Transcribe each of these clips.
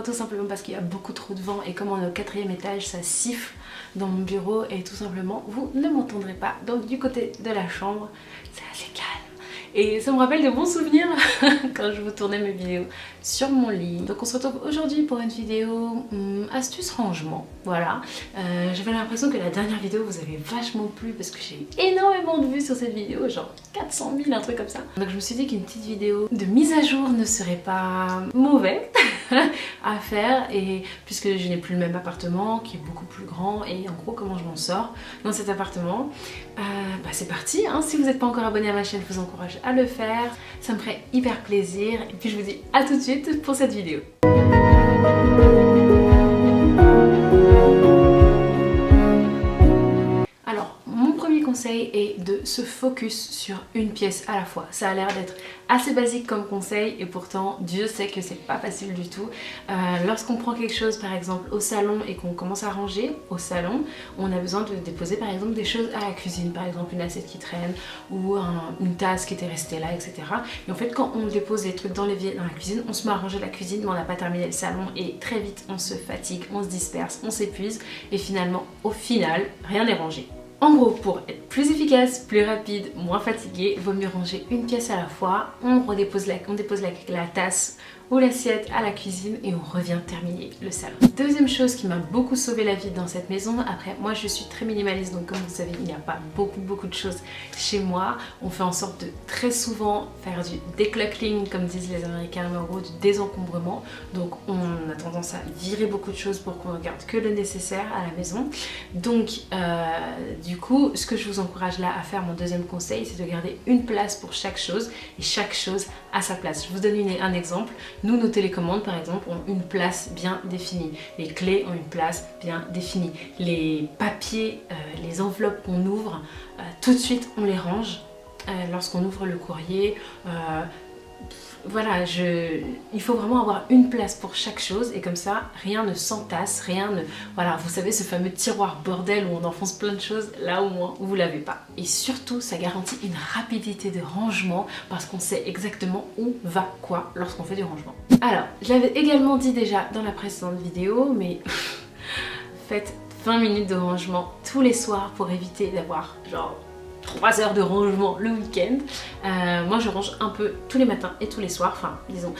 tout simplement parce qu'il y a beaucoup trop de vent et comme on est au 4e étage, ça siffle dans mon bureau et tout simplement vous ne m'entendrez pas. Donc du côté de la chambre, c'est assez calme. Et ça me rappelle de bons souvenirs quand je vous tournais mes vidéos sur mon lit. Donc on se retrouve aujourd'hui pour une vidéo astuce rangement. Voilà. J'avais l'impression que la dernière vidéo vous avait vachement plu parce que j'ai énormément de vues sur cette vidéo, genre 400 000, un truc comme ça. Donc je me suis dit qu'une petite vidéo de mise à jour ne serait pas mauvais à faire, et puisque je n'ai plus le même appartement qui est beaucoup plus grand, et en gros comment je m'en sors dans cet appartement, c'est parti hein. Si vous n'êtes pas encore abonné à ma chaîne, je vous encourage à le faire, ça me ferait hyper plaisir, et puis je vous dis à tout de suite pour cette vidéo. Alors, mon premier conseil est de se focus sur une pièce à la fois. Ça a l'air d'être assez basique comme conseil et pourtant Dieu sait que c'est pas facile du tout. Lorsqu'on prend quelque chose par exemple au salon et qu'on commence à ranger au salon, on a besoin de déposer par exemple des choses à la cuisine, par exemple une assiette qui traîne ou une tasse qui était restée là, etc. Et en fait quand on dépose les trucs dans la cuisine, on se met à ranger la cuisine mais on n'a pas terminé le salon et très vite on se fatigue, on se disperse, on s'épuise et finalement au final rien n'est rangé. En gros, pour être plus efficace, plus rapide, moins fatigué, il vaut mieux ranger une pièce à la fois. On dépose la tasse ou l'assiette à la cuisine et on revient terminer le salon. Deuxième chose qui m'a beaucoup sauvé la vie dans cette maison, après moi je suis très minimaliste donc comme vous savez il n'y a pas beaucoup de choses chez moi. On fait en sorte de très souvent faire du decluttering comme disent les Américains, mais en gros du désencombrement. Donc on a tendance à virer beaucoup de choses pour qu'on ne garde que le nécessaire à la maison. Donc du coup ce que je vous encourage là à faire, mon deuxième conseil, c'est de garder une place pour chaque chose et chaque chose à sa place. Je vous donne un exemple. Nous, nos télécommandes par exemple ont une place bien définie. Les clés ont une place bien définie. Les papiers, les enveloppes qu'on ouvre, tout de suite on les range. Lorsqu'on ouvre le courrier, voilà, il faut vraiment avoir une place pour chaque chose et comme ça rien ne s'entasse, voilà, vous savez ce fameux tiroir bordel où on enfonce plein de choses, là au moins vous l'avez pas. Et surtout ça garantit une rapidité de rangement parce qu'on sait exactement où va quoi lorsqu'on fait du rangement. Alors, je l'avais également dit déjà dans la précédente vidéo, mais faites 20 minutes de rangement tous les soirs pour éviter d'avoir genre 3 heures de rangement le week-end. Moi je range un peu tous les matins et tous les soirs, enfin disons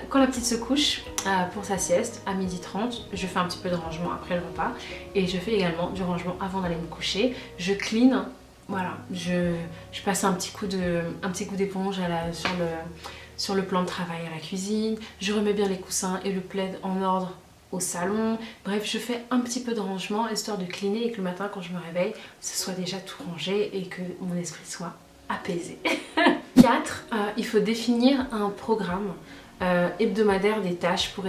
quand la petite se couche pour sa sieste à 12h30, je fais un petit peu de rangement après le repas et je fais également du rangement avant d'aller me coucher. Je clean, voilà, je passe un petit coup d'éponge sur le plan de travail à la cuisine, je remets bien les coussins et le plaid en ordre au salon, bref je fais un petit peu de rangement histoire de cleaner et que le matin quand je me réveille ce soit déjà tout rangé et que mon esprit soit apaisé. 4. Il faut définir un programme hebdomadaire des tâches pour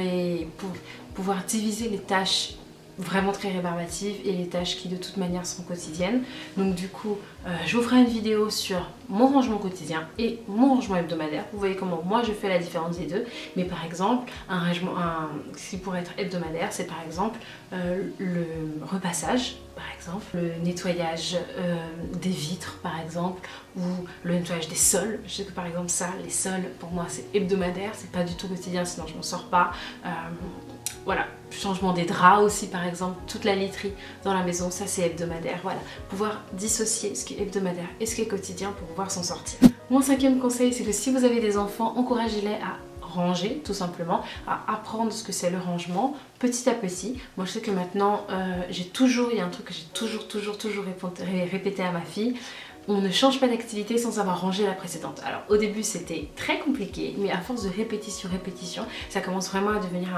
pouvoir diviser les tâches vraiment très rébarbatives et les tâches qui de toute manière sont quotidiennes. Donc du coup je vous ferai une vidéo sur mon rangement quotidien et mon rangement hebdomadaire. Vous voyez comment moi je fais la différence des deux. Mais par exemple ce qui pourrait être hebdomadaire, c'est par exemple le repassage, par exemple le nettoyage des vitres par exemple, ou le nettoyage des sols. Je sais que par exemple ça, les sols pour moi c'est hebdomadaire, c'est pas du tout quotidien sinon je m'en sors pas. Voilà, changement des draps aussi par exemple, toute la literie dans la maison, ça c'est hebdomadaire. Voilà, pouvoir dissocier ce qui est hebdomadaire et ce qui est quotidien pour pouvoir s'en sortir. Mon 5e conseil, c'est que si vous avez des enfants, encouragez-les à ranger tout simplement, à apprendre ce que c'est le rangement petit à petit. Moi je sais que maintenant il y a un truc que j'ai toujours répété à ma fille: on ne change pas d'activité sans avoir rangé la précédente. Alors au début c'était très compliqué, mais à force de répétition, ça commence vraiment à devenir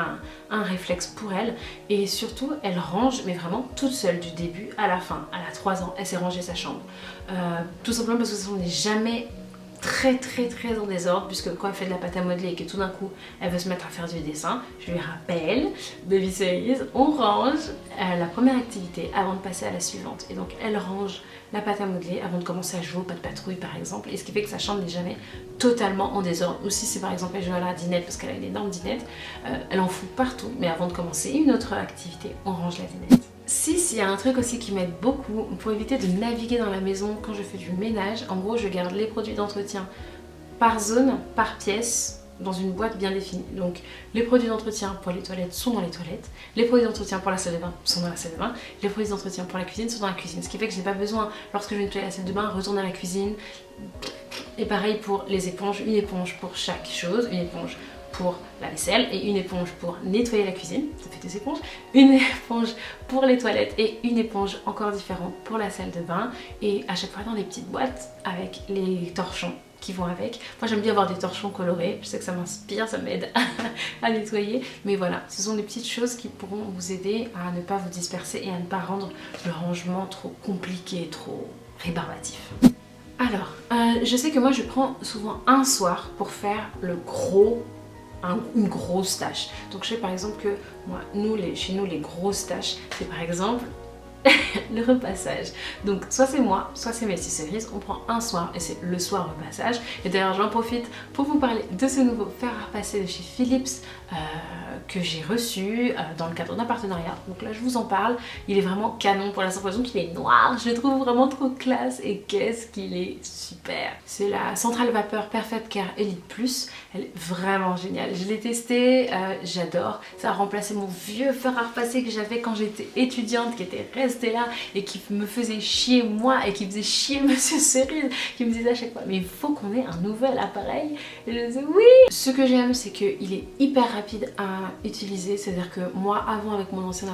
un réflexe pour elle. Et surtout elle range, mais vraiment toute seule du début à la fin. Elle a 3 ans, elle s'est rangée sa chambre. Tout simplement parce que on n'est jamais très en désordre, puisque quand elle fait de la pâte à modeler et que tout d'un coup elle veut se mettre à faire du dessin, je lui rappelle, baby series, on range la première activité avant de passer à la suivante. Et donc elle range la pâte à modeler avant de commencer à jouer au pas de patrouille par exemple, et ce qui fait que sa chambre n'est jamais totalement en désordre. Ou si c'est par exemple elle joue à la dinette parce qu'elle a une énorme dinette, elle en fout partout, mais avant de commencer une autre activité, on range la dinette. 6, il y a un truc aussi qui m'aide beaucoup pour éviter de naviguer dans la maison quand je fais du ménage. En gros, je garde les produits d'entretien par zone, par pièce, dans une boîte bien définie. Donc les produits d'entretien pour les toilettes sont dans les toilettes, les produits d'entretien pour la salle de bain sont dans la salle de bain, les produits d'entretien pour la cuisine sont dans la cuisine. Ce qui fait que je n'ai pas besoin, lorsque je vais nettoyer la salle de bain, retourner à la cuisine. Et pareil pour les éponges, une éponge pour chaque chose, une éponge pour la vaisselle et une éponge pour nettoyer la cuisine, ça fait 2 éponges, une éponge pour les toilettes et une éponge encore différente pour la salle de bain, et à chaque fois dans des petites boîtes avec les torchons qui vont avec. Moi j'aime bien avoir des torchons colorés, je sais que ça m'inspire, ça m'aide à nettoyer, mais voilà, ce sont des petites choses qui pourront vous aider à ne pas vous disperser et à ne pas rendre le rangement trop compliqué, trop rébarbatif. Alors, je sais que moi je prends souvent un soir pour faire une grosse tâche. Donc je sais par exemple que moi, chez nous les grosses tâches, c'est par exemple le repassage. Donc soit c'est moi, soit c'est mes accessoires, on prend un soir et c'est le soir repassage. Et d'ailleurs j'en profite pour vous parler de ce nouveau fer à repasser de chez Philips que j'ai reçu dans le cadre d'un partenariat. Donc là je vous en parle, il est vraiment canon pour la simple raison qu'il est noir, je le trouve vraiment trop classe et qu'est-ce qu'il est super. C'est la centrale vapeur Perfect Care Elite Plus, elle est vraiment géniale. Je l'ai testé, j'adore, ça a remplacé mon vieux fer à repasser que j'avais quand j'étais étudiante, qui était resté là et qui me faisait chier moi et qui faisait chier Monsieur Cerise, qui me disait à chaque fois mais il faut qu'on ait un nouvel appareil. Et je disais oui. Ce que j'aime c'est qu'il est hyper rapide à utiliser, c'est à dire que moi avant avec mon ancien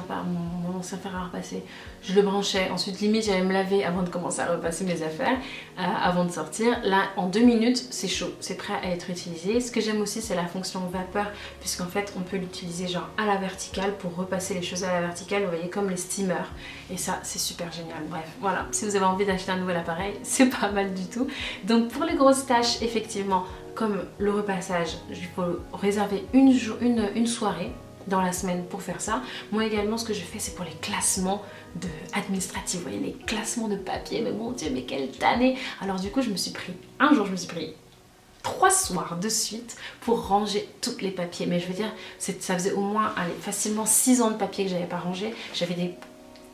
fer à repasser, je le branchais, ensuite limite j'allais me laver avant de commencer à repasser mes affaires, avant de sortir. Là en 2 minutes c'est chaud, c'est prêt à être utilisé. Ce que j'aime aussi c'est la fonction vapeur, puisqu'en fait on peut l'utiliser genre à la verticale pour repasser les choses à la verticale, vous voyez, comme les steamers. Et ça c'est super génial. Bref voilà, si vous avez envie d'acheter un nouvel appareil, c'est pas mal du tout. Donc pour les grosses tâches, effectivement comme le repassage, il faut réserver une soirée dans la semaine pour faire ça. Moi également ce que je fais c'est pour les classements administratifs, vous voyez, les classements de papier, mais mon dieu mais quelle tannée. Alors du coup un jour je me suis pris 3 soirs de suite pour ranger tous les papiers, mais je veux dire ça faisait au moins facilement 6 ans de papier que j'avais pas rangé. J'avais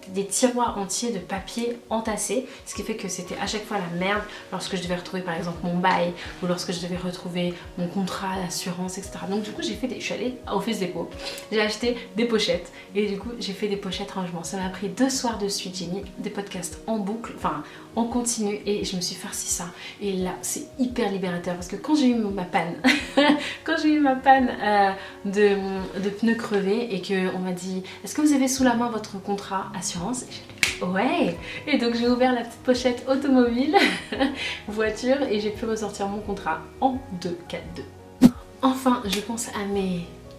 des tiroirs entiers de papier entassés, ce qui fait que c'était à chaque fois la merde lorsque je devais retrouver par exemple mon bail ou lorsque je devais retrouver mon contrat d'assurance, etc. Donc du coup je suis allée à Office Dépôt, j'ai acheté des pochettes et du coup j'ai fait des pochettes rangement. Ça m'a pris 2 soirs de suite, j'ai mis des podcasts en boucle, enfin en continu, et je me suis farci ça. Et là c'est hyper libérateur parce que quand j'ai eu ma panne de pneus crevés et qu'on m'a dit est-ce que vous avez sous la main votre contrat assurance, et j'ai dit ouais, et donc j'ai ouvert la petite pochette automobile voiture et j'ai pu ressortir mon contrat en 2-4-2. Enfin je pense à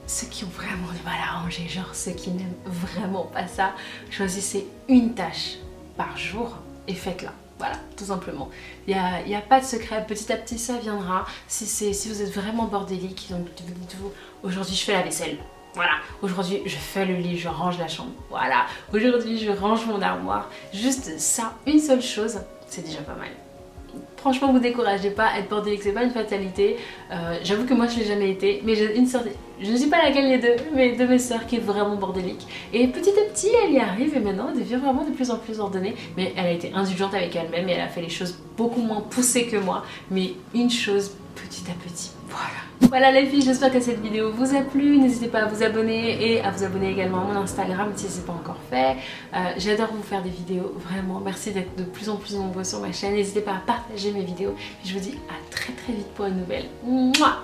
ceux qui ont vraiment du mal à ranger, genre ceux qui n'aiment vraiment pas ça. Choisissez une tâche par jour et faites-la. Voilà, tout simplement. Il n'y a pas de secret, petit à petit ça viendra. Si vous êtes vraiment bordélique, donc vous dites aujourd'hui je fais la vaisselle. Voilà, aujourd'hui je fais le lit, je range la chambre. Voilà, aujourd'hui je range mon armoire. Juste ça, une seule chose, c'est déjà pas mal. Franchement, vous découragez pas, être bordélique c'est pas une fatalité. J'avoue que moi je l'ai jamais été, mais j'ai une sœur, je ne sais pas laquelle les deux, mais de mes sœurs qui est vraiment bordélique. Et petit à petit elle y arrive et maintenant elle devient vraiment de plus en plus ordonnée. Mais elle a été indulgente avec elle-même et elle a fait les choses beaucoup moins poussées que moi. Mais une chose petit à petit, voilà. Voilà les filles, j'espère que cette vidéo vous a plu. N'hésitez pas à vous abonner et à vous abonner également à mon Instagram si ce n'est pas encore fait. J'adore vous faire des vidéos, vraiment. Merci d'être de plus en plus nombreux sur ma chaîne. N'hésitez pas à partager mes vidéos. Et je vous dis à très très vite pour une nouvelle. Mouah.